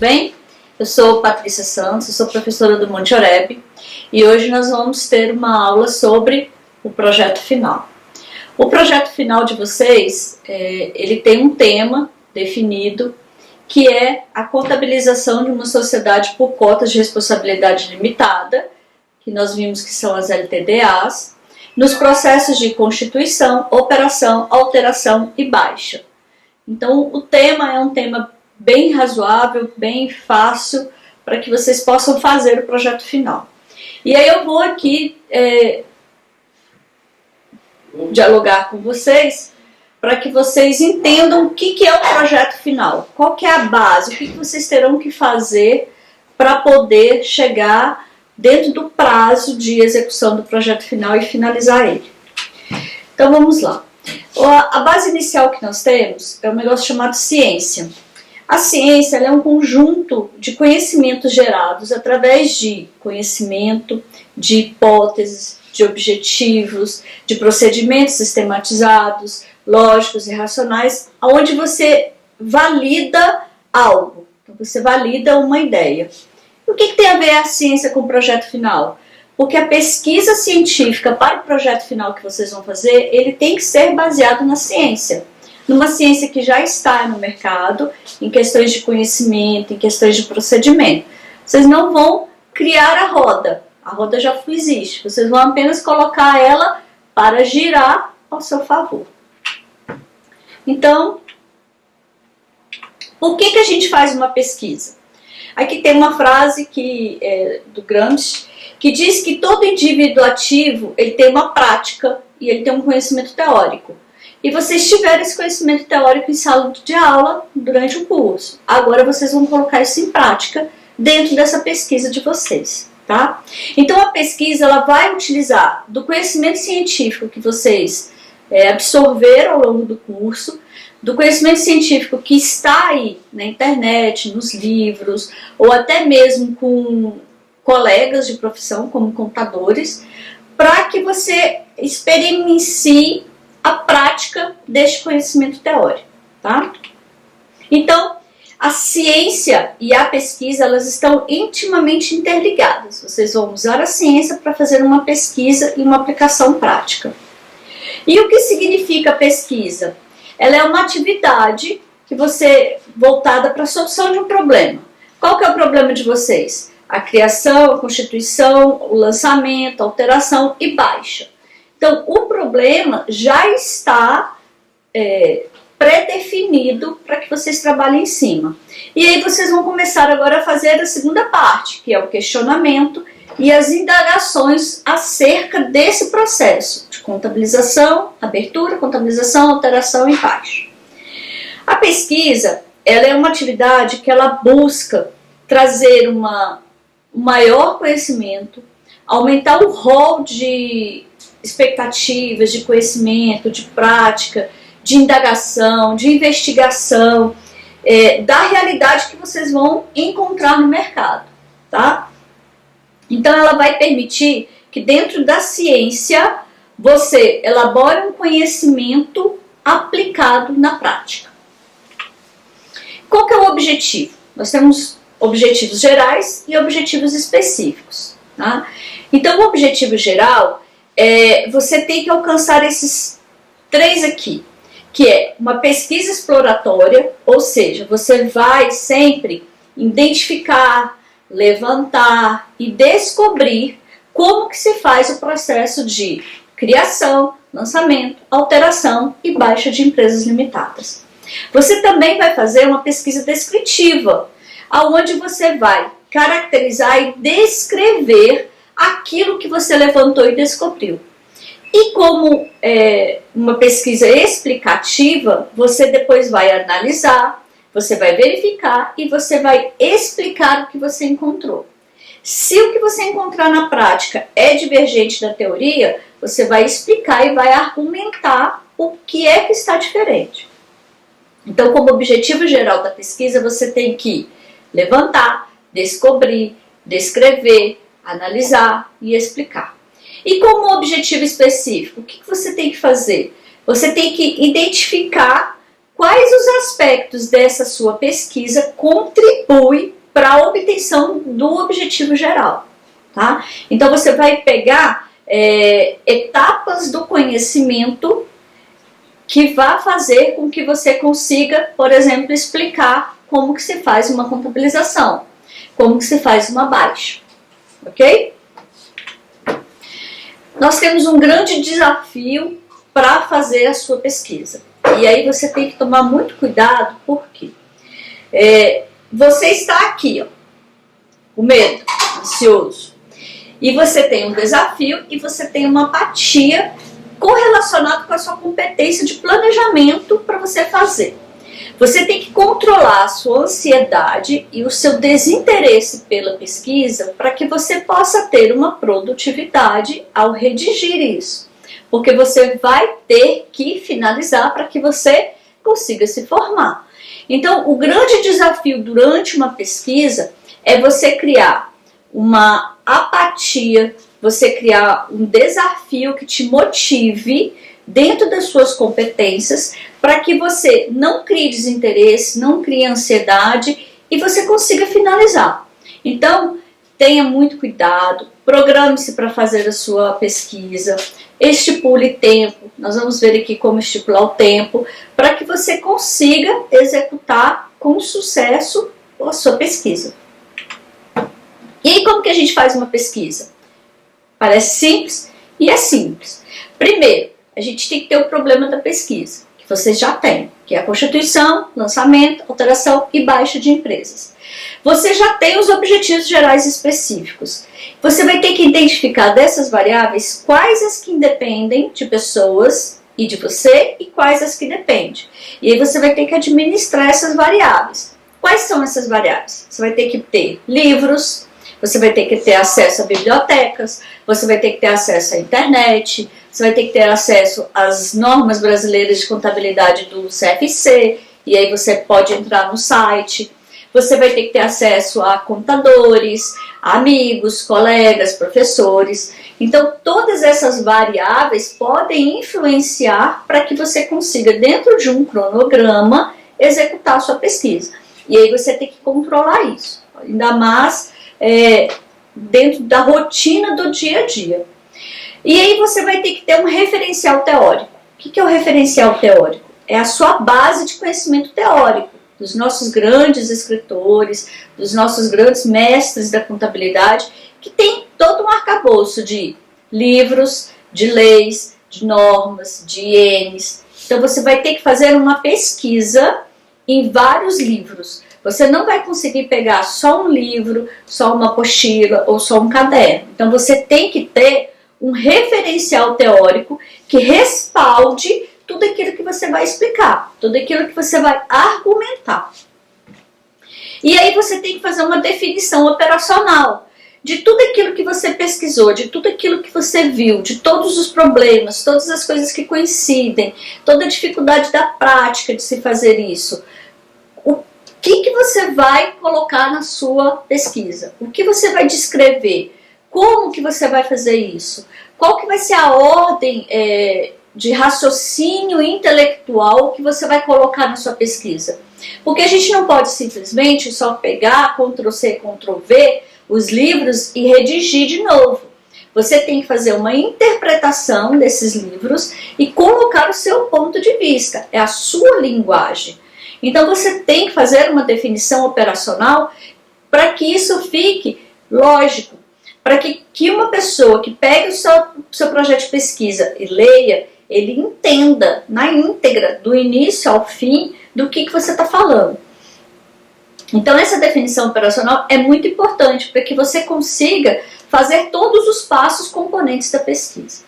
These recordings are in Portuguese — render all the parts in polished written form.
bem? Eu sou Patrícia Santos, eu sou professora do Monte Oreb e hoje nós vamos ter uma aula sobre o projeto final. O projeto final de vocês, ele tem um tema definido, que é a contabilização de uma sociedade por cotas de responsabilidade limitada, que nós vimos que são as LTDAs, nos processos de constituição, operação, alteração e baixa. Então, o tema é um tema bem razoável, bem fácil, para que vocês possam fazer o projeto final. E aí eu vou aqui dialogar com vocês, para que vocês entendam o que é o projeto final, qual que é a base, o que vocês terão que fazer para poder chegar dentro do prazo de execução do projeto final e finalizar ele. Então vamos lá. A base inicial que nós temos é um negócio chamado ciência. A ciência ela é um conjunto de conhecimentos gerados através de conhecimento, de hipóteses, de objetivos, de procedimentos sistematizados, lógicos e racionais, onde você valida algo, então você valida uma ideia. O que tem a ver a ciência com o projeto final? Porque a pesquisa científica para o projeto final que vocês vão fazer, ele tem que ser baseado na ciência. Numa ciência que já está no mercado, em questões de conhecimento, em questões de procedimento. Vocês não vão criar a roda já existe. Vocês vão apenas colocar ela para girar ao seu favor. Então, por que a gente faz uma pesquisa? Aqui tem uma frase do Gramsci, que diz que todo indivíduo ativo ele tem uma prática e ele tem um conhecimento teórico. E vocês tiveram esse conhecimento teórico em sala de aula durante o curso. Agora vocês vão colocar isso em prática dentro dessa pesquisa de vocês. Tá? Então a pesquisa ela vai utilizar do conhecimento científico que vocês absorveram ao longo do curso, do conhecimento científico que está aí na internet, nos livros, ou até mesmo com colegas de profissão, como contadores, para que você experiencie a prática deste conhecimento teórico. Tá? Então, a ciência e a pesquisa elas estão intimamente interligadas. Vocês vão usar a ciência para fazer uma pesquisa e uma aplicação prática. E o que significa pesquisa? Ela é uma atividade que voltada para a solução de um problema. Qual que é o problema de vocês? A criação, a constituição, o lançamento, a alteração e baixa. Então, o problema já está pré-definido para que vocês trabalhem em cima. E aí vocês vão começar agora a fazer a segunda parte, que é o questionamento e as indagações acerca desse processo de contabilização, abertura, contabilização, alteração e baixa. A pesquisa, ela é uma atividade que ela busca trazer um maior conhecimento, aumentar o rol de expectativas, de conhecimento, de prática, de indagação, de investigação, da realidade que vocês vão encontrar no mercado, tá? Então ela vai permitir que dentro da ciência você elabore um conhecimento aplicado na prática. Qual que é o objetivo? Nós temos objetivos gerais e objetivos específicos, tá? Então o objetivo geral você tem que alcançar esses três aqui, que é uma pesquisa exploratória, ou seja, você vai sempre identificar, levantar e descobrir como que se faz o processo de criação, lançamento, alteração e baixa de empresas limitadas. Você também vai fazer uma pesquisa descritiva, onde você vai caracterizar e descrever aquilo que você levantou e descobriu. E como uma pesquisa explicativa, você depois vai analisar, você vai verificar e você vai explicar o que você encontrou. Se o que você encontrar na prática é divergente da teoria, você vai explicar e vai argumentar o que é que está diferente. Então, como objetivo geral da pesquisa, você tem que levantar, descobrir, descrever, analisar e explicar. E como objetivo específico, o que você tem que fazer? Você tem que identificar quais os aspectos dessa sua pesquisa contribuem para a obtenção do objetivo geral, tá? Então você vai pegar etapas do conhecimento que vai fazer com que você consiga, por exemplo, explicar como que se faz uma contabilização, como que se faz uma baixa, ok? Nós temos um grande desafio para fazer a sua pesquisa. E aí você tem que tomar muito cuidado, porque você está aqui, ó, com medo, ansioso, e você tem um desafio e você tem uma apatia correlacionada com a sua competência de planejamento para você fazer. Você tem que controlar a sua ansiedade e o seu desinteresse pela pesquisa para que você possa ter uma produtividade ao redigir isso. Porque você vai ter que finalizar para que você consiga se formar. Então, o grande desafio durante uma pesquisa é você criar uma apatia, você criar um desafio que te motive dentro das suas competências para que você não crie desinteresse, não crie ansiedade e você consiga finalizar. Então, tenha muito cuidado, programe-se para fazer a sua pesquisa, estipule tempo, nós vamos ver aqui como estipular o tempo, para que você consiga executar com sucesso a sua pesquisa. E aí, como que a gente faz uma pesquisa? Parece simples e é simples. Primeiro, a gente tem que ter o problema da pesquisa, que vocês já têm, que é a constituição, lançamento, alteração e baixa de empresas. Você já tem os objetivos gerais específicos. Você vai ter que identificar dessas variáveis quais as que independem de pessoas e de você e quais as que dependem. E aí você vai ter que administrar essas variáveis. Quais são essas variáveis? Você vai ter que ter livros, você vai ter que ter acesso a bibliotecas, você vai ter que ter acesso à internet, você vai ter que ter acesso às normas brasileiras de contabilidade do CFC, e aí você pode entrar no site. Você vai ter que ter acesso a contadores, amigos, colegas, professores. Então, todas essas variáveis podem influenciar para que você consiga, dentro de um cronograma, executar a sua pesquisa. E aí você tem que controlar isso, ainda mais dentro da rotina do dia a dia. E aí você vai ter que ter um referencial teórico. O que é o referencial teórico? É a sua base de conhecimento teórico, dos nossos grandes escritores, dos nossos grandes mestres da contabilidade, que tem todo um arcabouço de livros, de leis, de normas, de ienes. Então você vai ter que fazer uma pesquisa em vários livros. Você não vai conseguir pegar só um livro, só uma apostila ou só um caderno. Então você tem que ter um referencial teórico que respalde tudo aquilo que você vai explicar, tudo aquilo que você vai argumentar. E aí você tem que fazer uma definição operacional de tudo aquilo que você pesquisou, de tudo aquilo que você viu, de todos os problemas, todas as coisas que coincidem, toda a dificuldade da prática de se fazer isso. O que você vai colocar na sua pesquisa? O que você vai descrever? Como que você vai fazer isso? Qual que vai ser a ordem de raciocínio intelectual que você vai colocar na sua pesquisa? Porque a gente não pode simplesmente só pegar, Ctrl+C, Ctrl+V, os livros e redigir de novo. Você tem que fazer uma interpretação desses livros e colocar o seu ponto de vista, é a sua linguagem. Então você tem que fazer uma definição operacional para que isso fique lógico, para que uma pessoa que pegue o seu projeto de pesquisa e leia, ele entenda na íntegra, do início ao fim, do que você está falando. Então essa definição operacional é muito importante para que você consiga fazer todos os passos componentes da pesquisa.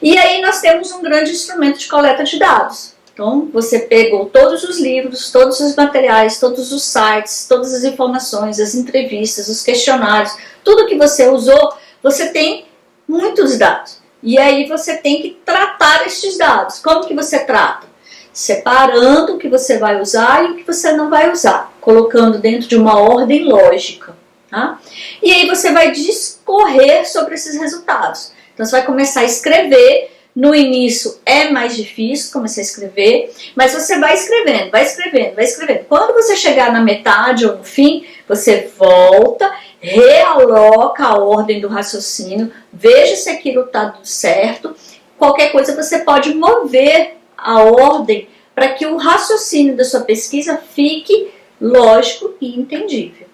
E aí nós temos um grande instrumento de coleta de dados. Então você pegou todos os livros, todos os materiais, todos os sites, todas as informações, as entrevistas, os questionários, tudo que você usou, você tem muitos dados. E aí você tem que tratar estes dados. Como que você trata? Separando o que você vai usar e o que você não vai usar, colocando dentro de uma ordem lógica. Tá? E aí você vai discorrer sobre esses resultados. Então você vai começar a escrever No início é mais difícil começar a escrever, mas você vai escrevendo, vai escrevendo, vai escrevendo. Quando você chegar na metade ou no fim, você volta, realoca a ordem do raciocínio, veja se aquilo está tudo certo. Qualquer coisa você pode mover a ordem para que o raciocínio da sua pesquisa fique lógico e entendível.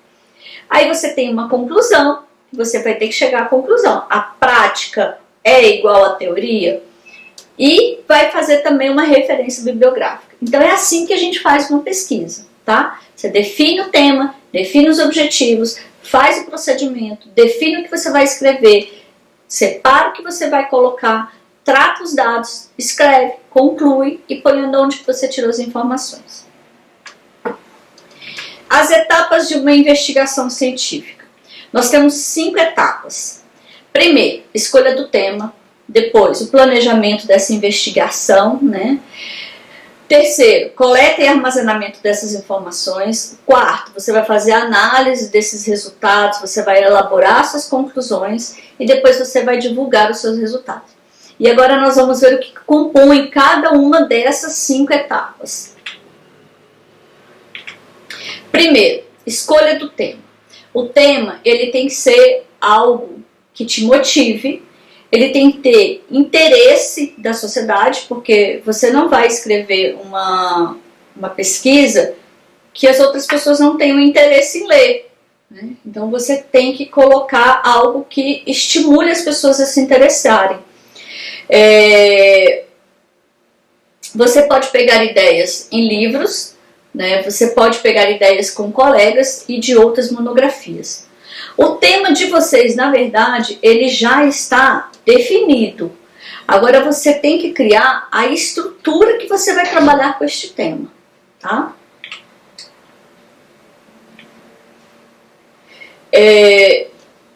Aí você tem uma conclusão, você vai ter que chegar à conclusão. A prática é igual à teoria? E vai fazer também uma referência bibliográfica. Então é assim que a gente faz uma pesquisa, tá? Você define o tema, define os objetivos, faz o procedimento, define o que você vai escrever, separa o que você vai colocar, trata os dados, escreve, conclui e põe onde você tirou as informações. As etapas de uma investigação científica. Nós temos 5 etapas. Primeiro, escolha do tema. Depois, o planejamento dessa investigação, né? Terceiro, coleta e armazenamento dessas informações. Quarto, você vai fazer a análise desses resultados, você vai elaborar suas conclusões e depois você vai divulgar os seus resultados. E agora nós vamos ver o que compõe cada uma dessas 5 etapas. Primeiro, escolha do tema. O tema, ele tem que ser algo que te motive, ele tem que ter interesse da sociedade, porque você não vai escrever uma pesquisa que as outras pessoas não tenham interesse em ler, né? Então você tem que colocar algo que estimule as pessoas a se interessarem. Você pode pegar ideias em livros, né? Você pode pegar ideias com colegas e de outras monografias. O tema de vocês, na verdade, ele já está definido. Agora você tem que criar a estrutura que você vai trabalhar com este tema, tá?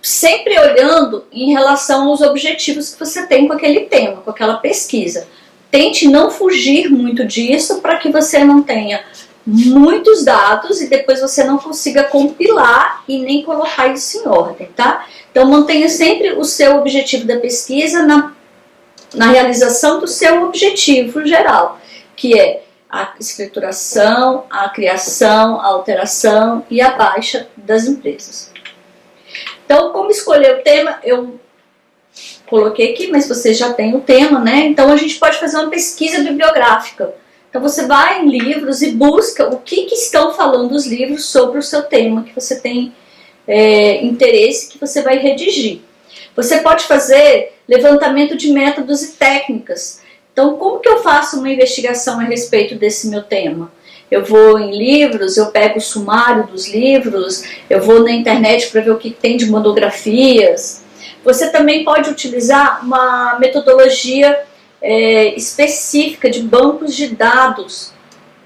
Sempre olhando em relação aos objetivos que você tem com aquele tema, com aquela pesquisa. Tente não fugir muito disso para que você não tenha muitos dados e depois você não consiga compilar e nem colocar isso em ordem, tá? Então mantenha sempre o seu objetivo da pesquisa na realização do seu objetivo geral, que é a escrituração, a criação, a alteração e a baixa das empresas. Então, como escolher o tema, eu coloquei aqui, mas você já tem o tema, né? Então a gente pode fazer uma pesquisa bibliográfica. Então você vai em livros e busca o que estão falando os livros sobre o seu tema que você tem interesse, que você vai redigir. Você pode fazer levantamento de métodos e técnicas. Então como que eu faço uma investigação a respeito desse meu tema? Eu vou em livros, eu pego o sumário dos livros, eu vou na internet para ver o que tem de monografias. Você também pode utilizar uma metodologia específica de bancos de dados,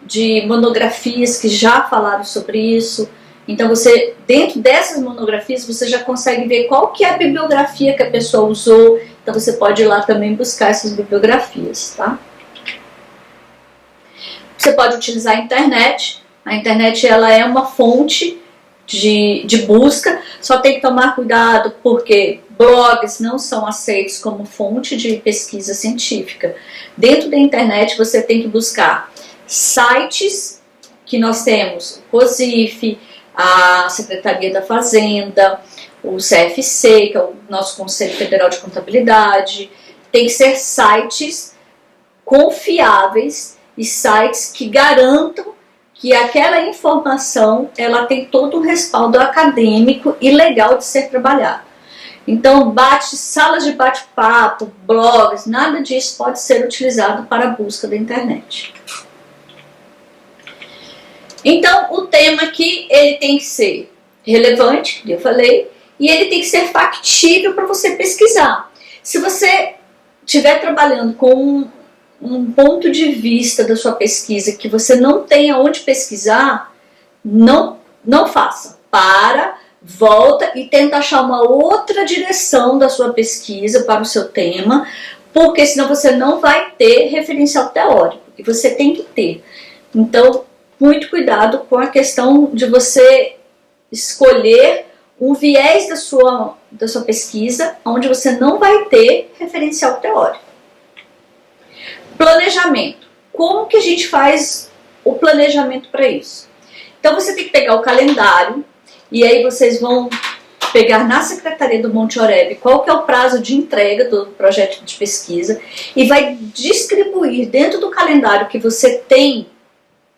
de monografias que já falaram sobre isso. Então você, dentro dessas monografias, você já consegue ver qual que é a bibliografia que a pessoa usou. Então você pode ir lá também buscar essas bibliografias, tá? Você pode utilizar a internet. A internet, ela é uma fonte de busca, só tem que tomar cuidado porque blogs não são aceitos como fonte de pesquisa científica. Dentro da internet você tem que buscar sites que nós temos, o COSIF, a Secretaria da Fazenda, o CFC, que é o nosso Conselho Federal de Contabilidade. Tem que ser sites confiáveis e sites que garantam que aquela informação ela tem todo um respaldo acadêmico e legal de ser trabalhado. Então, salas de bate-papo, blogs, nada disso pode ser utilizado para a busca da internet. Então, o tema aqui, ele tem que ser relevante, como eu falei, e ele tem que ser factível para você pesquisar. Se você estiver trabalhando com um ponto de vista da sua pesquisa que você não tem aonde pesquisar, não faça. Volta e tenta achar uma outra direção da sua pesquisa para o seu tema, porque senão você não vai ter referencial teórico, e você tem que ter. Então, muito cuidado com a questão de você escolher um viés da sua pesquisa, onde você não vai ter referencial teórico. Planejamento. Como que a gente faz o planejamento para isso? Então você tem que pegar o calendário e aí vocês vão pegar na Secretaria do Monte Oreb qual que é o prazo de entrega do projeto de pesquisa e vai distribuir dentro do calendário que você tem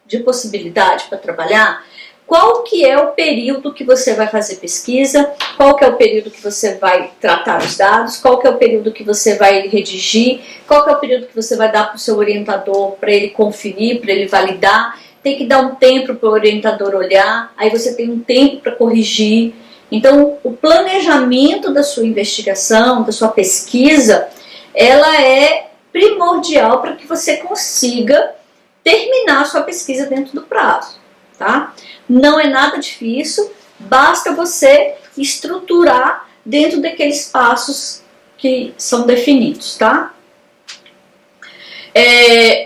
de possibilidade para trabalhar, qual que é o período que você vai fazer pesquisa, qual que é o período que você vai tratar os dados, qual que é o período que você vai redigir, qual que é o período que você vai dar para o seu orientador para ele conferir, para ele validar. Tem que dar um tempo para o orientador olhar, aí você tem um tempo para corrigir. Então, o planejamento da sua investigação, da sua pesquisa, ela é primordial para que você consiga terminar a sua pesquisa dentro do prazo, tá? Não é nada difícil, basta você estruturar dentro daqueles passos que são definidos, tá?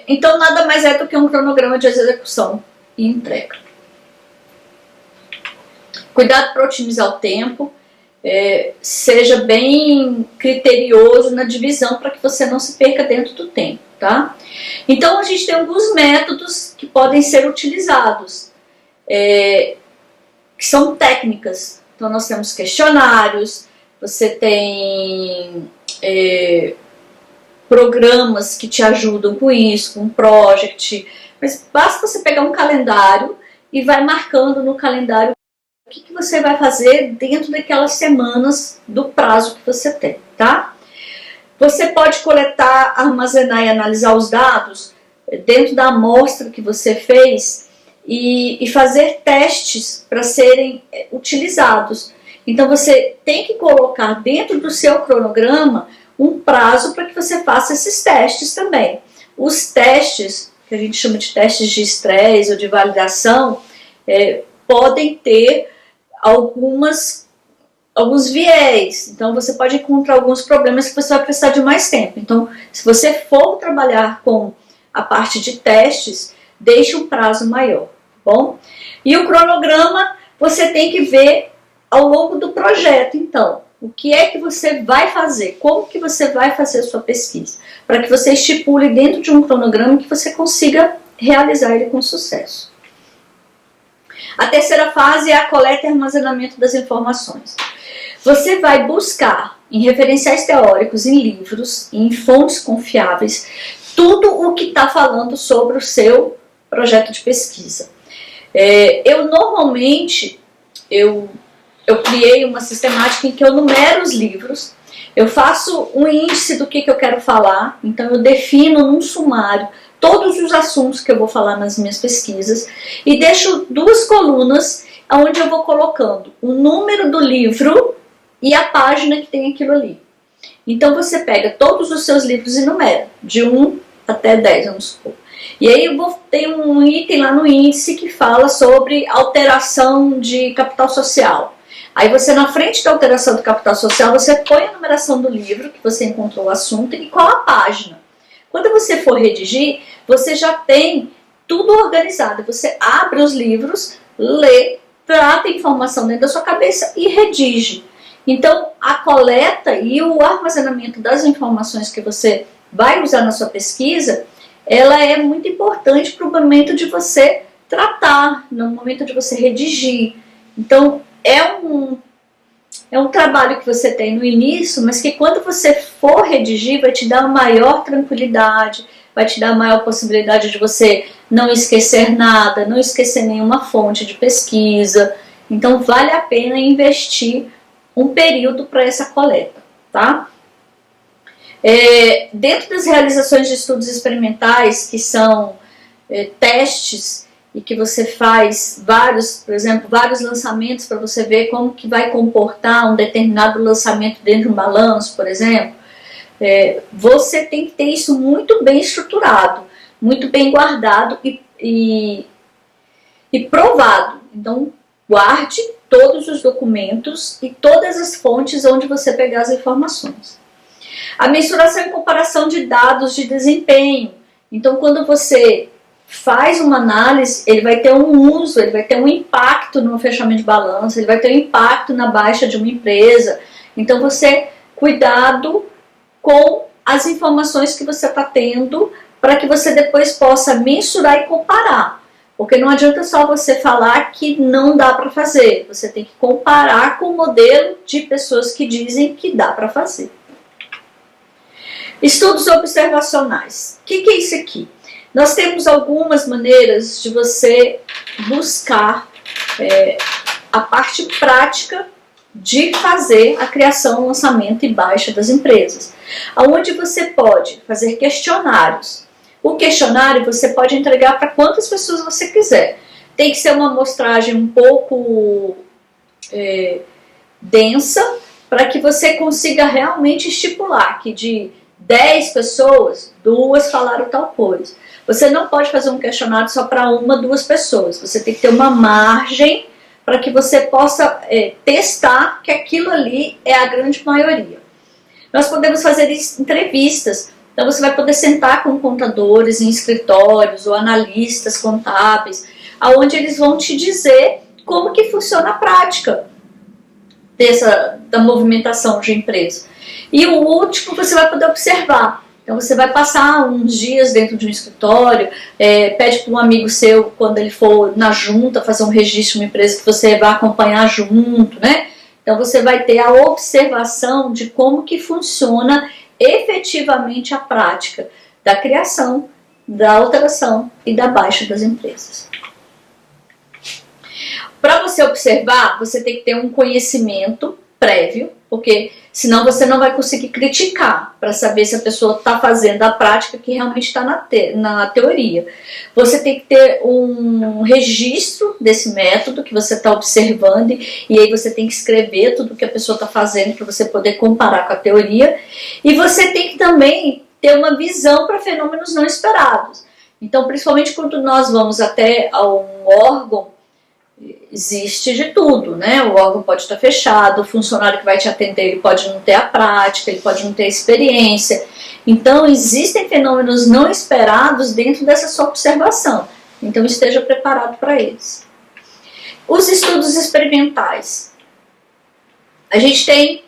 Então, nada mais é do que um cronograma de execução e entrega. Cuidado para otimizar o tempo, seja bem criterioso na divisão para que você não se perca dentro do tempo, tá? Então a gente tem alguns métodos que podem ser utilizados, que são técnicas. Então nós temos questionários, você tem programas que te ajudam com isso, com project, mas basta você pegar um calendário e vai marcando no calendário o que você vai fazer dentro daquelas semanas do prazo que você tem, tá? Você pode coletar, armazenar e analisar os dados dentro da amostra que você fez e fazer testes para serem utilizados. Então você tem que colocar dentro do seu cronograma um prazo para que você faça esses testes também. Os testes, que a gente chama de testes de estresse ou de validação, podem ter alguns viés, então você pode encontrar alguns problemas que você vai precisar de mais tempo. Então, se você for trabalhar com a parte de testes, deixe um prazo maior, tá bom? E o cronograma você tem que ver ao longo do projeto, então, o que é que você vai fazer, como que você vai fazer a sua pesquisa, para que você estipule dentro de um cronograma que você consiga realizar ele com sucesso. A terceira fase é a coleta e armazenamento das informações. Você vai buscar em referenciais teóricos, em livros, em fontes confiáveis, tudo o que está falando sobre o seu projeto de pesquisa. Eu normalmente, eu criei uma sistemática em que eu numero os livros, eu faço um índice do que eu quero falar, então eu defino num sumário todos os assuntos que eu vou falar nas minhas pesquisas e deixo duas colunas onde eu vou colocando o número do livro e a página que tem aquilo ali. Então você pega todos os seus livros e numera, de 1 até 10, vamos supor. E aí eu vou ter um item lá no índice que fala sobre alteração de capital social. Aí você, na frente da alteração do capital social, você põe a numeração do livro que você encontrou o assunto e qual a página. Quando você for redigir, você já tem tudo organizado. Você abre os livros, lê, trata a informação dentro da sua cabeça e redige. Então, a coleta e o armazenamento das informações que você vai usar na sua pesquisa, ela é muito importante para o momento de você tratar, no momento de você redigir. Então, é um trabalho que você tem no início, mas que quando você for redigir vai te dar maior tranquilidade, vai te dar maior possibilidade de você não esquecer nada, não esquecer nenhuma fonte de pesquisa. Então vale a pena investir um período para essa coleta, tá? Dentro das realizações de estudos experimentais, que são testes, e que você faz por exemplo, vários lançamentos para você ver como que vai comportar um determinado lançamento dentro de um balanço, por exemplo, você tem que ter isso muito bem estruturado, muito bem guardado e provado. Então, guarde todos os documentos e todas as fontes onde você pegar as informações. A mensuração e comparação de dados de desempenho. Então, quando você faz uma análise, ele vai ter um uso, ele vai ter um impacto no fechamento de balanço, ele vai ter um impacto na baixa de uma empresa. Então você, cuidado com as informações que você está tendo para que você depois possa mensurar e comparar. Porque não adianta só você falar que não dá para fazer, você tem que comparar com o modelo de pessoas que dizem que dá para fazer. Estudos observacionais. O que é isso aqui? Nós temos algumas maneiras de você buscar a parte prática de fazer a criação, lançamento e baixa das empresas, onde você pode fazer questionários. O questionário você pode entregar para quantas pessoas você quiser. Tem que ser uma amostragem um pouco densa, para que você consiga realmente estipular que de 10 pessoas, 2 falaram tal coisa. Você não pode fazer um questionário só para 1, 2 pessoas. Você tem que ter uma margem para que você possa testar que aquilo ali é a grande maioria. Nós podemos fazer entrevistas, então você vai poder sentar com contadores em escritórios ou analistas contábeis, onde eles vão te dizer como que funciona a prática da movimentação de empresa. E o último você vai poder observar. Então você vai passar uns dias dentro de um escritório, pede para um amigo seu, quando ele for na junta, fazer um registro de uma empresa que você vai acompanhar junto, né? Então você vai ter a observação de como que funciona efetivamente a prática da criação, da alteração e da baixa das empresas. Para você observar, você tem que ter um conhecimento prévio, porque senão você não vai conseguir criticar para saber se a pessoa está fazendo a prática que realmente está na teoria. Você tem que ter um registro desse método que você está observando e aí você tem que escrever tudo que a pessoa está fazendo para você poder comparar com a teoria. E você tem que também ter uma visão para fenômenos não esperados. Então, principalmente quando nós vamos até a um órgão, existe de tudo, né? O órgão pode estar fechado, o funcionário que vai te atender ele pode não ter a prática, ele pode não ter a experiência. Então, existem fenômenos não esperados dentro dessa sua observação. Então, esteja preparado para eles. Os estudos experimentais. A gente tem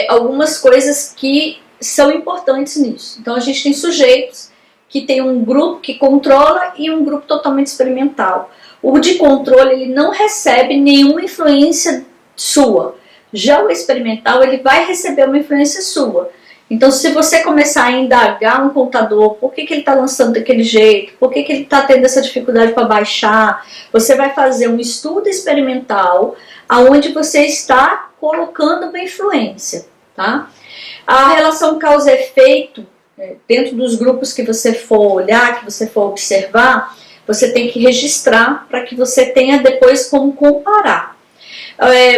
algumas coisas que são importantes nisso. Então, a gente tem sujeitos que tem um grupo que controla e um grupo totalmente experimental. O de controle ele não recebe nenhuma influência sua. Já o experimental ele vai receber uma influência sua. Então, se você começar a indagar um contador, por que ele está lançando daquele jeito, por que ele está tendo essa dificuldade para baixar, você vai fazer um estudo experimental onde você está colocando uma influência. Tá? A relação causa-efeito, dentro dos grupos que você for olhar, que você for observar, você tem que registrar para que você tenha depois como comparar.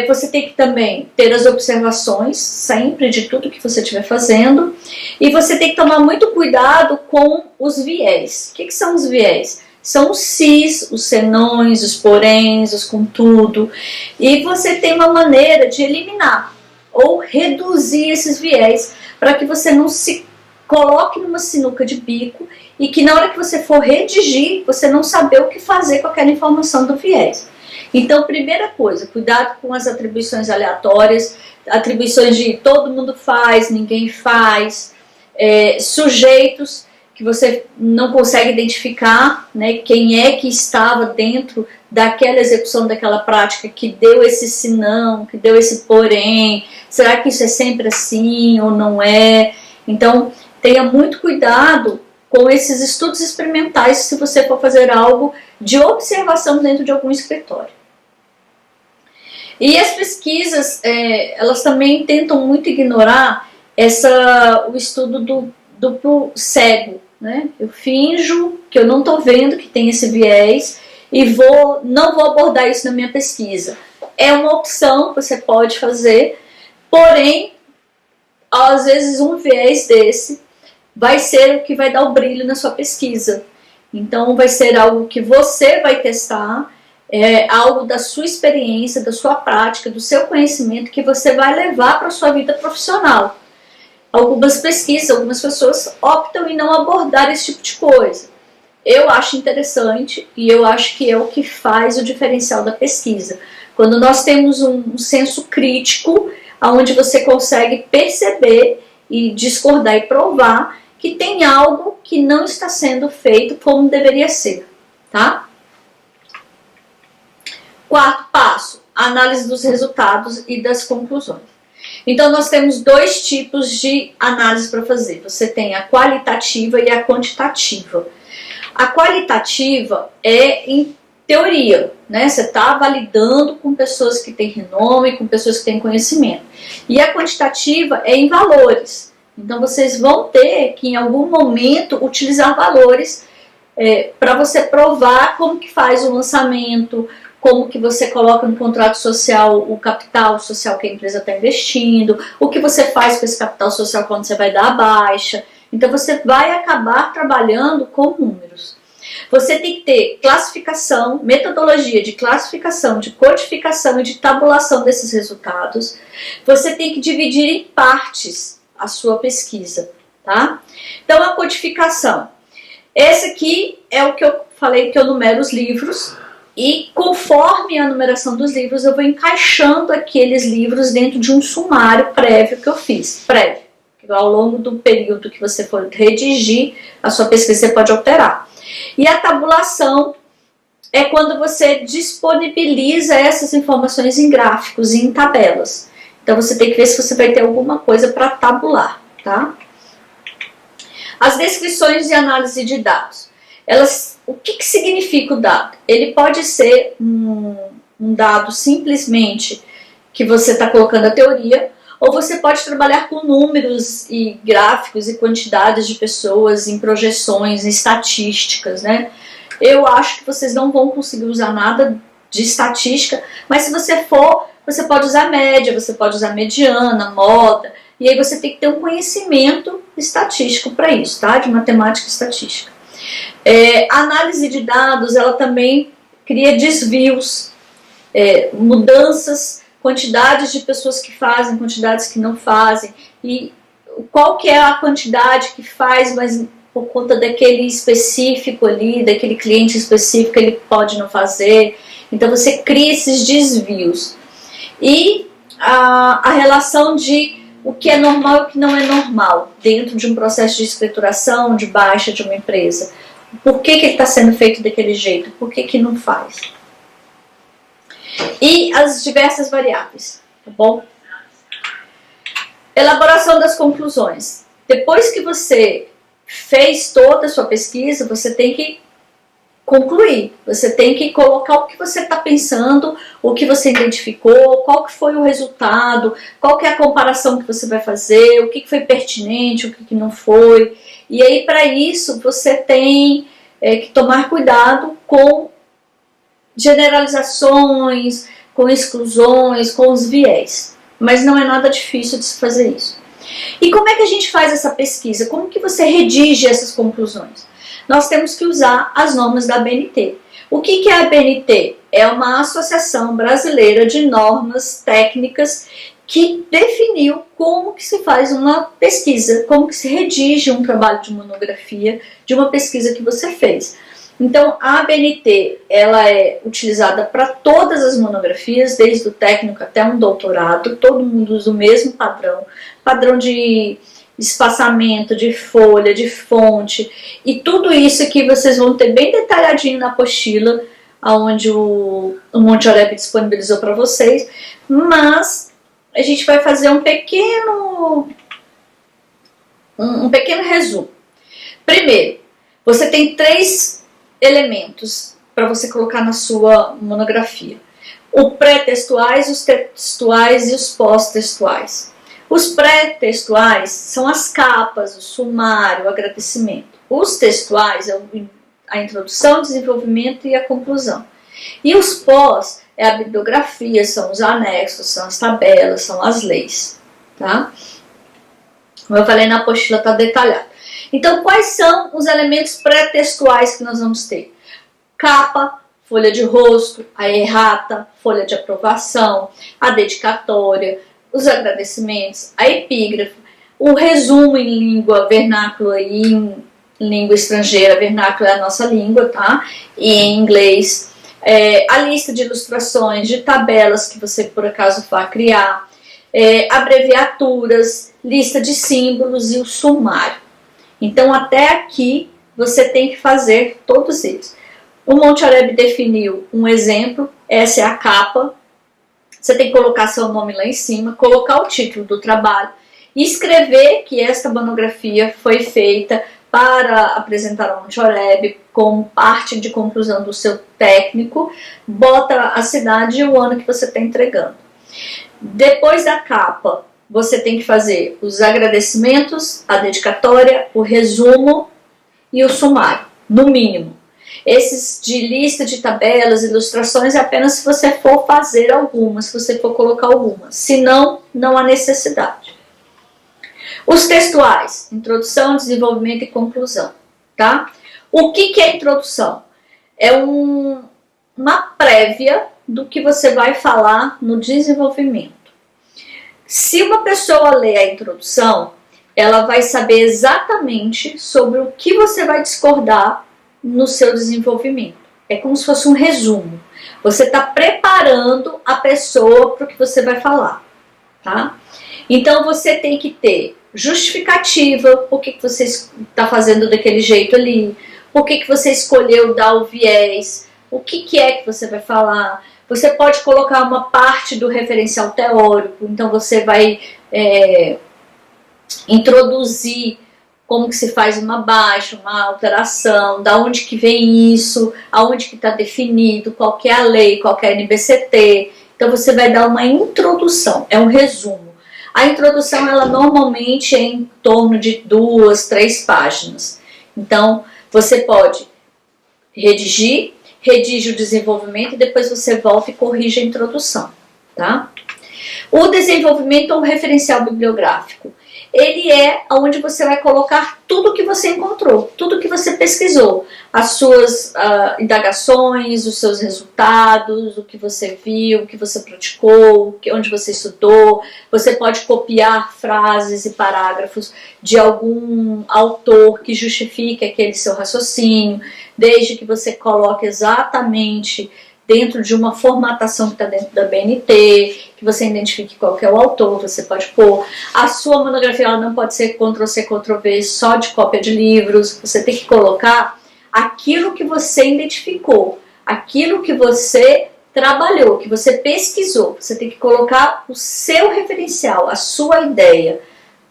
Você tem que também ter as observações sempre de tudo que você estiver fazendo e você tem que tomar muito cuidado com os viés. O que são os viés? São os sis, os senões, os poréns, os contudo, e você tem uma maneira de eliminar ou reduzir esses viés para que você não se coloque numa sinuca de bico e que na hora que você for redigir, você não saber o que fazer com aquela informação do viés. Então, primeira coisa, cuidado com as atribuições aleatórias, atribuições de todo mundo faz, ninguém faz, sujeitos que você não consegue identificar, né, quem é que estava dentro daquela execução daquela prática que deu esse senão, que deu esse porém, será que isso é sempre assim ou não é? Então, tenha muito cuidado com esses estudos experimentais se você for fazer algo de observação dentro de algum escritório. E as pesquisas, elas também tentam muito ignorar o estudo do duplo cego, né? Eu finjo que eu não estou vendo que tem esse viés e não vou abordar isso na minha pesquisa. É uma opção que você pode fazer, porém, às vezes um viés desse vai ser o que vai dar o brilho na sua pesquisa. Então vai ser algo que você vai testar, algo da sua experiência, da sua prática, do seu conhecimento que você vai levar para a sua vida profissional. Algumas pesquisas, algumas pessoas optam em não abordar esse tipo de coisa. Eu acho interessante e eu acho que é o que faz o diferencial da pesquisa. Quando nós temos um senso crítico, onde você consegue perceber e discordar e provar que tem algo que não está sendo feito como deveria ser, tá? Quarto passo, análise dos resultados e das conclusões. Então, nós temos dois tipos de análise para fazer. Você tem a qualitativa e a quantitativa. A qualitativa é em teoria, né? Você está validando com pessoas que têm renome, com pessoas que têm conhecimento. E a quantitativa é em valores. Então, vocês vão ter que, em algum momento, utilizar valores para você provar como que faz o lançamento, como que você coloca no contrato social o capital social que a empresa está investindo, o que você faz com esse capital social quando você vai dar a baixa. Então, você vai acabar trabalhando com números. Você tem que ter classificação, metodologia de classificação, de codificação e de tabulação desses resultados. Você tem que dividir em partes a sua pesquisa, tá? Então, a codificação. Esse aqui é o que eu falei que eu numero os livros. E conforme a numeração dos livros, eu vou encaixando aqueles livros dentro de um sumário prévio que eu fiz. Prévio. Ao longo do período que você for redigir a sua pesquisa, você pode alterar. E a tabulação é quando você disponibiliza essas informações em gráficos e em tabelas. Então você tem que ver se você vai ter alguma coisa para tabular, tá? As descrições e análise de dados. O que significa o dado? Ele pode ser um dado simplesmente que você está colocando a teoria, ou você pode trabalhar com números e gráficos e quantidades de pessoas em projeções, em estatísticas, né? Eu acho que vocês não vão conseguir usar nada de estatística, mas se você for, você pode usar média, você pode usar mediana, moda, e aí você tem que ter um conhecimento estatístico para isso, tá? De matemática e estatística. A análise de dados, ela também cria desvios, mudanças, quantidades de pessoas que fazem, quantidades que não fazem, e qual que é a quantidade que faz, mas por conta daquele específico ali, daquele cliente específico, ele pode não fazer. Então você cria esses desvios. E a relação de o que é normal e o que não é normal dentro de um processo de escrituração, de baixa de uma empresa. Por que ele está sendo feito daquele jeito? Por que não faz? E as diversas variáveis, tá bom? Elaboração das conclusões. Depois que você fez toda a sua pesquisa, você tem que concluir. Você tem que colocar o que você está pensando, o que você identificou, qual que foi o resultado, qual que é a comparação que você vai fazer, o que foi pertinente, o que não foi. E aí, para isso, você tem que tomar cuidado com generalizações, com exclusões, com os viés. Mas não é nada difícil de se fazer isso. E como é que a gente faz essa pesquisa? Como que você redige essas conclusões? Nós temos que usar as normas da ABNT. O que é a ABNT? É uma associação brasileira de normas técnicas que definiu como que se faz uma pesquisa, como que se redige um trabalho de monografia de uma pesquisa que você fez. Então, a ABNT, ela é utilizada para todas as monografias, desde o técnico até um doutorado, todo mundo usa o mesmo padrão, padrão de espaçamento, de folha, de fonte, e tudo isso aqui vocês vão ter bem detalhadinho na apostila, onde o Monte Oreb disponibilizou para vocês, mas a gente vai fazer um pequeno resumo. Primeiro, você tem 3 elementos para você colocar na sua monografia: o pré-textuais, os textuais e os pós-textuais. Os pré-textuais são as capas, o sumário, o agradecimento. Os textuais é a introdução, o desenvolvimento e a conclusão. E os pós é a bibliografia, são os anexos, são as tabelas, são as leis. Tá? Como eu falei, na apostila está detalhado. Então, quais são os elementos pré-textuais que nós vamos ter? Capa, folha de rosto, a errata, folha de aprovação, a dedicatória, os agradecimentos, a epígrafe, o resumo em língua vernácula e em língua estrangeira. Vernácula é a nossa língua, tá? E em inglês, a lista de ilustrações, de tabelas que você por acaso vá criar, abreviaturas, lista de símbolos e o sumário. Então, até aqui, você tem que fazer todos eles. O Monte Oreb definiu um exemplo, essa é a capa. Você tem que colocar seu nome lá em cima, colocar o título do trabalho e escrever que esta monografia foi feita para apresentar ao Monte Oreb como parte de conclusão do seu técnico, bota a cidade e o ano que você está entregando. Depois da capa, você tem que fazer os agradecimentos, a dedicatória, o resumo e o sumário, no mínimo. Esses de lista de tabelas, ilustrações, é apenas se você for fazer algumas, se você for colocar algumas. Se não, não há necessidade. Os textuais, introdução, desenvolvimento e conclusão, tá? O que é introdução? É uma prévia do que você vai falar no desenvolvimento. Se uma pessoa lê a introdução, ela vai saber exatamente sobre o que você vai discordar no seu desenvolvimento. É como se fosse um resumo. Você está preparando a pessoa para o que você vai falar, tá? Então você tem que ter justificativa, por que você está fazendo daquele jeito ali, por que você escolheu dar o viés, o que é que você vai falar. Você pode colocar uma parte do referencial teórico, então você vai introduzir como que se faz uma baixa, uma alteração, da onde que vem isso, aonde que está definido, qual que é a lei, qual que é a NBCT. Então você vai dar uma introdução, é um resumo. A introdução, ela normalmente é em torno de 2, 3 páginas. Então, você pode redige o desenvolvimento e depois você volta e corrige a introdução, tá? O desenvolvimento ou referencial bibliográfico, ele é onde você vai colocar tudo que você encontrou, tudo que você pesquisou, as suas indagações, os seus resultados, o que você viu, o que você praticou, onde você estudou. Você pode copiar frases e parágrafos de algum autor que justifique aquele seu raciocínio, desde que você coloque exatamente dentro de uma formatação que está dentro da BNT, que você identifique qual que é o autor, você pode pôr. A sua monografia ela não pode ser Ctrl+C, Ctrl+V só de cópia de livros, você tem que colocar aquilo que você identificou, aquilo que você trabalhou, que você pesquisou. Você tem que colocar o seu referencial, a sua ideia,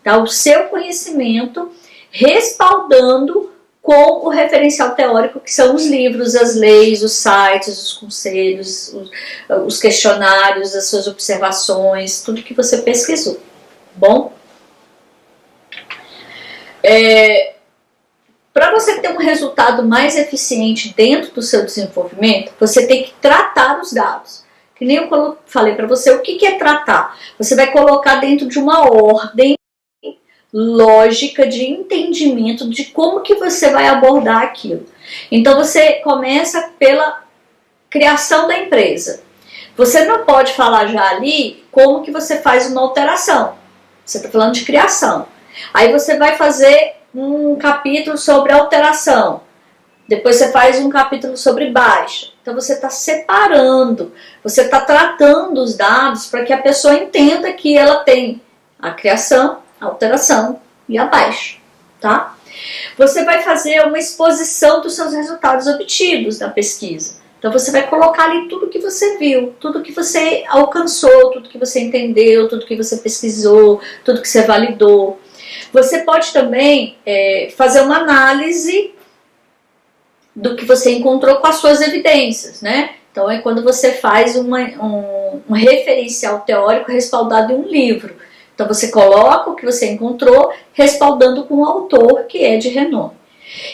tá? O seu conhecimento, respaldando com o referencial teórico, que são os livros, as leis, os sites, os conselhos, os questionários, as suas observações, tudo que você pesquisou. Bom? Para você ter um resultado mais eficiente dentro do seu desenvolvimento, você tem que tratar os dados. Que nem eu falei para você, o que é tratar? Você vai colocar dentro de uma ordem lógica de entendimento de como que você vai abordar aquilo. Então você começa pela criação da empresa. Você não pode falar já ali como que você faz uma alteração. Você está falando de criação. Aí você vai fazer um capítulo sobre alteração. Depois você faz um capítulo sobre baixa. Então você está separando, você está tratando os dados para que a pessoa entenda que ela tem a criação, a alteração e a baixa, tá? Você vai fazer uma exposição dos seus resultados obtidos na pesquisa. Então você vai colocar ali tudo que você viu, tudo que você alcançou, tudo que você entendeu, tudo que você pesquisou, tudo que você validou. Você pode também fazer uma análise do que você encontrou com as suas evidências, né? Então é quando você faz um referencial teórico respaldado em um livro. Então você coloca o que você encontrou, respaldando com um autor que é de renome.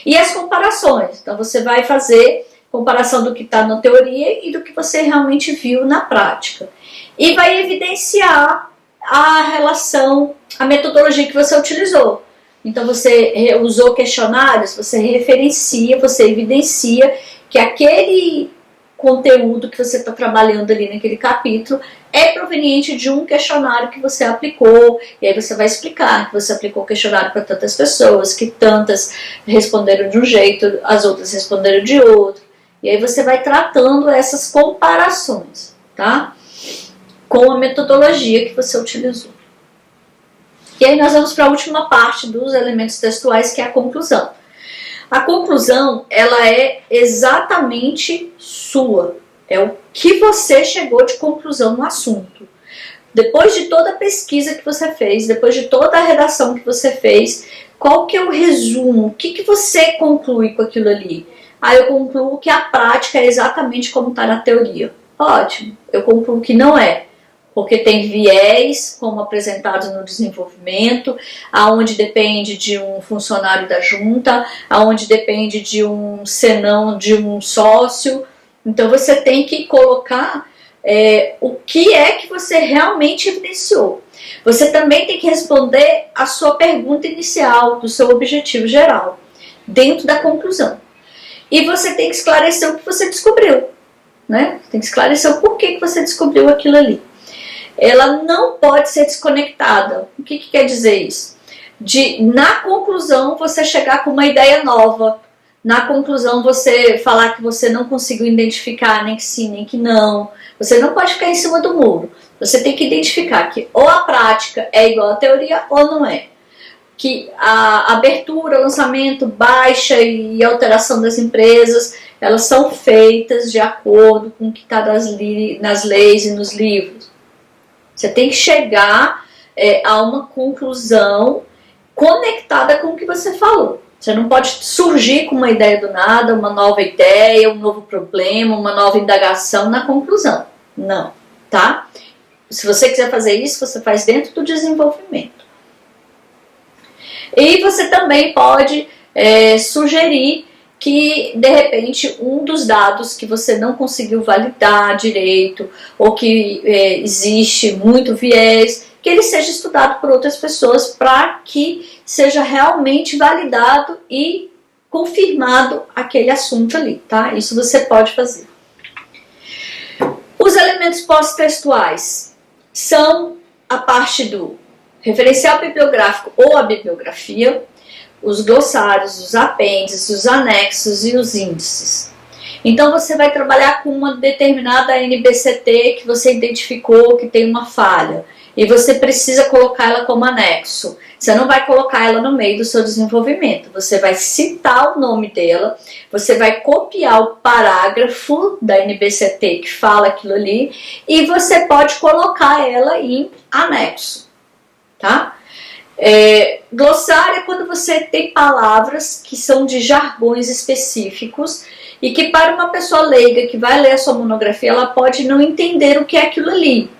E as comparações. Então você vai fazer comparação do que está na teoria e do que você realmente viu na prática. E vai evidenciar a relação, a metodologia que você utilizou. Então você usou questionários, você referencia, você evidencia que aquele conteúdo que você está trabalhando ali naquele capítulo é proveniente de um questionário que você aplicou, e aí você vai explicar que você aplicou o questionário para tantas pessoas, que tantas responderam de um jeito, as outras responderam de outro, e aí você vai tratando essas comparações, tá? Com a metodologia que você utilizou. E aí nós vamos para a última parte dos elementos textuais, que é a conclusão. A conclusão, ela é exatamente sua. É o que você chegou de conclusão no assunto. Depois de toda a pesquisa que você fez, depois de toda a redação que você fez, qual que é o resumo? O que você conclui com aquilo ali? Eu concluo que a prática é exatamente como está na teoria. Ótimo, eu concluo que não é. Porque tem viés, como apresentado no desenvolvimento, aonde depende de um funcionário da junta, aonde depende de um senão de um sócio. Então você tem que colocar o que é que você realmente evidenciou. Você também tem que responder a sua pergunta inicial, do seu objetivo geral, dentro da conclusão. E você tem que esclarecer o que você descobriu, né? Tem que esclarecer o porquê que você descobriu aquilo ali. Ela não pode ser desconectada. O que quer dizer isso? Na conclusão, você chegar com uma ideia nova. Na conclusão, você falar que você não conseguiu identificar nem que sim, nem que não. Você não pode ficar em cima do muro. Você tem que identificar que ou a prática é igual à teoria ou não é. Que a abertura, lançamento, baixa e alteração das empresas, elas são feitas de acordo com o que está nas leis e nos livros. Você tem que chegar a uma conclusão conectada com o que você falou. Você não pode surgir com uma ideia do nada, uma nova ideia, um novo problema, uma nova indagação na conclusão. Não, tá? Se você quiser fazer isso, você faz dentro do desenvolvimento. E você também pode sugerir que, de repente, um dos dados que você não conseguiu validar direito, ou que existe muito viés, que ele seja estudado por outras pessoas para que seja realmente validado e confirmado aquele assunto ali, tá? Isso você pode fazer. Os elementos pós-textuais são a parte do referencial bibliográfico ou a bibliografia, os glossários, os apêndices, os anexos e os índices. Então você vai trabalhar com uma determinada NBCT que você identificou que tem uma falha e você precisa colocar ela como anexo. Você não vai colocar ela no meio do seu desenvolvimento, você vai citar o nome dela, você vai copiar o parágrafo da NBCT que fala aquilo ali e você pode colocar ela em anexo, tá? Glossário é quando você tem palavras que são de jargões específicos e que para uma pessoa leiga que vai ler a sua monografia, ela pode não entender o que é aquilo ali.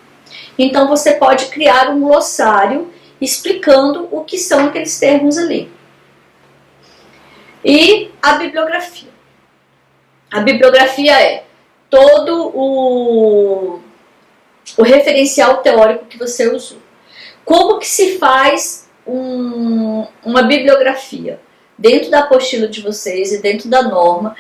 Então você pode criar um glossário explicando o que são aqueles termos ali. E a bibliografia. A bibliografia é todo o referencial teórico que você usou. Como que se faz uma bibliografia? Dentro da apostila de vocês e dentro da norma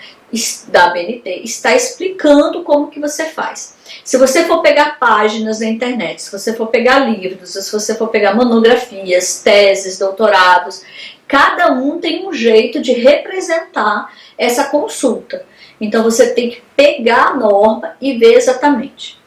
da BNT, está explicando como que você faz. Se você for pegar páginas na internet, se você for pegar livros, se você for pegar monografias, teses, doutorados, cada um tem um jeito de representar essa consulta. Então você tem que pegar a norma e ver exatamente.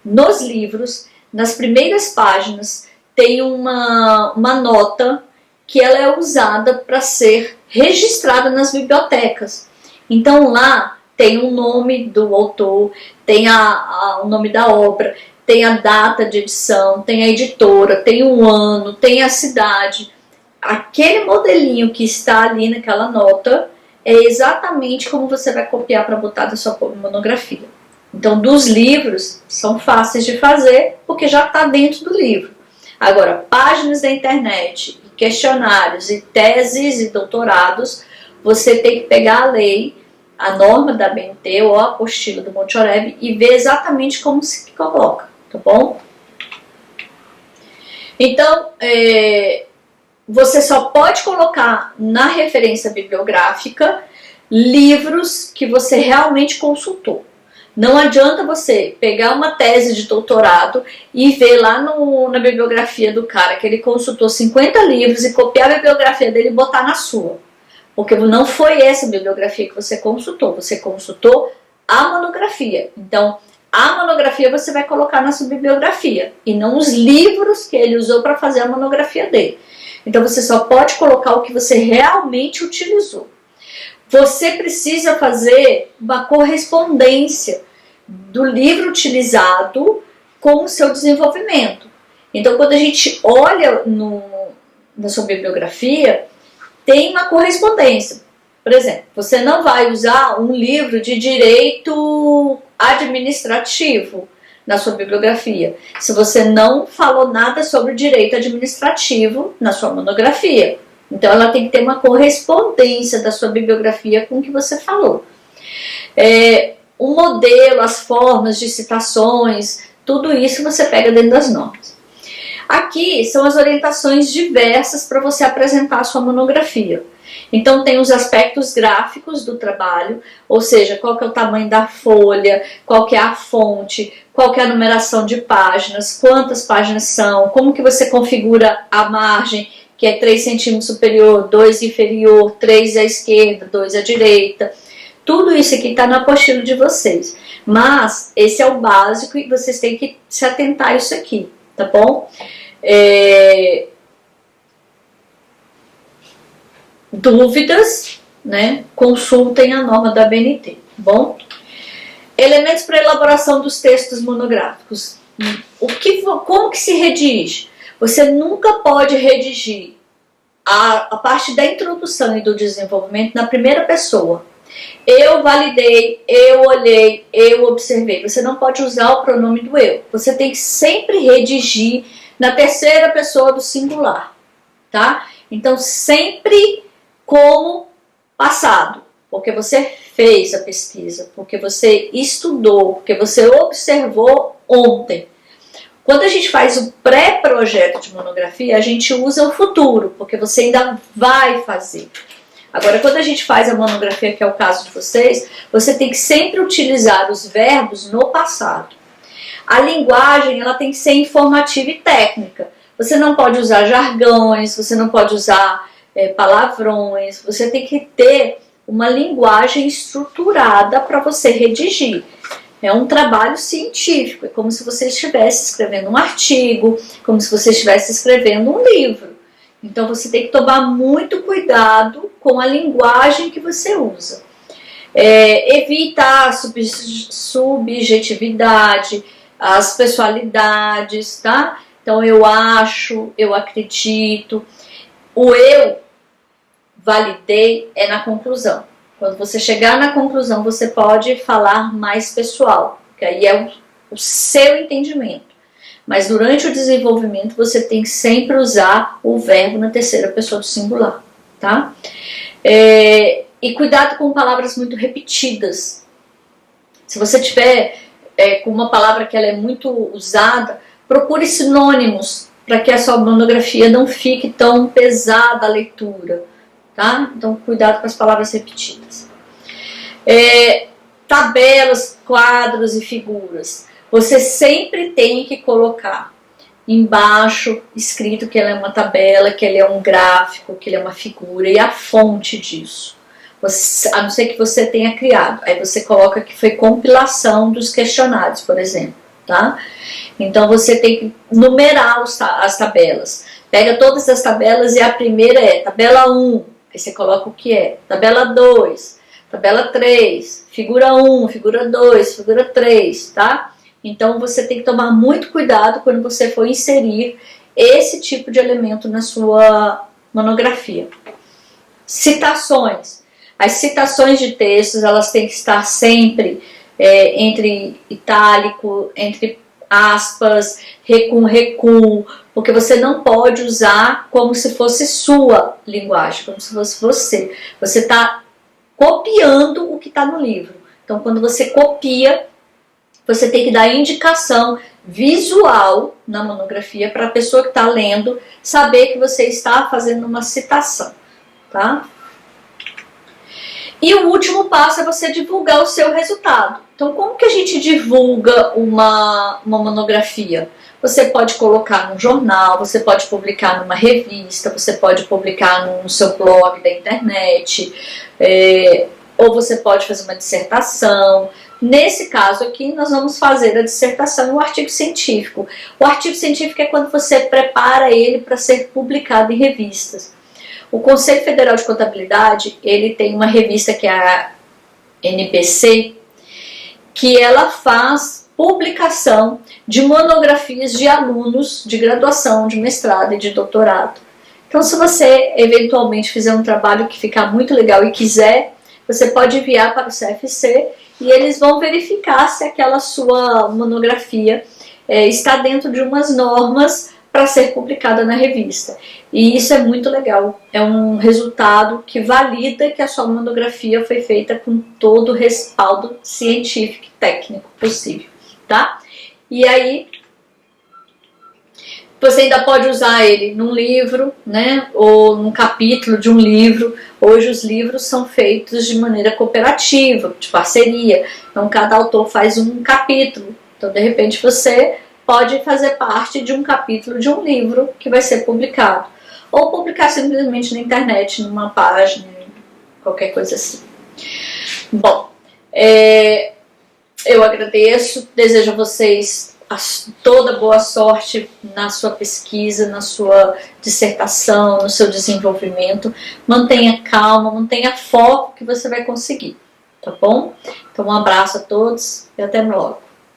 Nos livros, nas primeiras páginas, tem uma nota que ela é usada para ser registrada nas bibliotecas. Então lá tem o nome do autor, tem o nome da obra, tem a data de edição, tem a editora, tem o ano, tem a cidade. Aquele modelinho que está ali naquela nota é exatamente como você vai copiar para botar na sua monografia. Então dos livros são fáceis de fazer porque já está dentro do livro. Agora, páginas da internet, questionários e teses e doutorados, você tem que pegar a lei, a norma da BNT ou a apostila do Monte Oreb e ver exatamente como se coloca, tá bom? Então, você só pode colocar na referência bibliográfica livros que você realmente consultou. Não adianta você pegar uma tese de doutorado e ver lá na bibliografia do cara que ele consultou 50 livros e copiar a bibliografia dele e botar na sua. Porque não foi essa bibliografia que você consultou a monografia. Então, A monografia você vai colocar na sua bibliografia e não os livros que ele usou para fazer a monografia dele. Então você só pode colocar o que você realmente utilizou. Você precisa fazer uma correspondência do livro utilizado com o seu desenvolvimento. Então quando a gente olha na sua bibliografia, tem uma correspondência. Por exemplo, você não vai usar um livro de direito administrativo na sua bibliografia, se você não falou nada sobre o direito administrativo na sua monografia. Então ela tem que ter uma correspondência da sua bibliografia com o que você falou. O modelo, as formas de citações, tudo isso você pega dentro das normas. Aqui são as orientações diversas para você apresentar a sua monografia. Então tem os aspectos gráficos do trabalho, ou seja, qual que é o tamanho da folha, qual que é a fonte, qual que é a numeração de páginas, quantas páginas são, como que você configura a margem, que é 3 centímetros superior, 2 inferior, 3 à esquerda, 2 à direita. Tudo isso aqui está na apostila de vocês. Mas esse é o básico e vocês têm que se atentar a isso aqui, tá bom? Dúvidas, né? Consultem a norma da ABNT, tá bom? Elementos para elaboração dos textos monográficos. Como que se redige? Você nunca pode redigir a parte da introdução e do desenvolvimento na primeira pessoa. Eu validei, eu olhei, eu observei. Você não pode usar o pronome do eu. Você tem que sempre redigir na terceira pessoa do singular, tá? Então, sempre como passado, porque você fez a pesquisa, porque você estudou, porque você observou ontem. Quando a gente faz o pré-projeto de monografia, a gente usa o futuro, porque você ainda vai fazer. Agora, quando a gente faz a monografia, que é o caso de vocês, você tem que sempre utilizar os verbos no passado. A linguagem, ela tem que ser informativa e técnica. Você não pode usar jargões, você não pode usar palavrões, você tem que ter uma linguagem estruturada para você redigir. É um trabalho científico, é como se você estivesse escrevendo um artigo, como se você estivesse escrevendo um livro. Então você tem que tomar muito cuidado com a linguagem que você usa. Evitar a subjetividade, as pessoalidades, tá? Então eu acho, eu acredito. O eu validei é na conclusão. Quando você chegar na conclusão, você pode falar mais pessoal, que aí é o seu entendimento. Mas durante o desenvolvimento, você tem que sempre usar o verbo na terceira pessoa do singular, tá? E cuidado com palavras muito repetidas. Se você tiver com uma palavra que ela é muito usada, procure sinônimos para que a sua monografia não fique tão pesada a leitura, tá? Então, cuidado com as palavras repetidas. Tabelas, quadros e figuras. Você sempre tem que colocar embaixo escrito que ela é uma tabela, que ele é um gráfico, que ele é uma figura e a fonte disso. A não ser que você tenha criado. Aí você coloca que foi compilação dos questionários, por exemplo, tá? Então você tem que numerar as tabelas. Pega todas as tabelas e a primeira é tabela 1, aí você coloca o que é. Tabela 2, tabela 3, figura 1, figura 2, figura 3, tá? Então você tem que tomar muito cuidado quando você for inserir esse tipo de elemento na sua monografia. Citações. As citações de textos, elas têm que estar sempre entre itálico, entre aspas, com recuo, porque você não pode usar como se fosse sua linguagem, como se fosse você. Você está copiando o que está no livro. Então, quando você copia, você tem que dar indicação visual na monografia para a pessoa que está lendo saber que você está fazendo uma citação, tá? E o último passo é você divulgar o seu resultado. Então, como que a gente divulga uma monografia? Você pode colocar num jornal, você pode publicar numa revista, você pode publicar no seu blog da internet, ou você pode fazer uma dissertação, Nesse caso aqui, nós vamos fazer a dissertação e o artigo científico. O artigo científico é quando você prepara ele para ser publicado em revistas. O Conselho Federal de Contabilidade, ele tem uma revista que é a NPC, que ela faz publicação de monografias de alunos de graduação, de mestrado e de doutorado. Então, se você eventualmente fizer um trabalho que ficar muito legal e quiser, você pode enviar para o CFC e eles vão verificar se aquela sua monografia está dentro de umas normas para ser publicada na revista. E isso é muito legal, é um resultado que valida que a sua monografia foi feita com todo o respaldo científico e técnico possível, tá? E aí, você ainda pode usar ele num livro, né, ou num capítulo de um livro. Hoje os livros são feitos de maneira cooperativa, de parceria, então cada autor faz um capítulo, então de repente você pode fazer parte de um capítulo de um livro que vai ser publicado. Ou publicar simplesmente na internet, numa página, qualquer coisa assim. Bom, eu agradeço, desejo a vocês toda boa sorte na sua pesquisa, na sua dissertação, no seu desenvolvimento. Mantenha calma, mantenha foco que você vai conseguir, tá bom? Então um abraço a todos e até logo.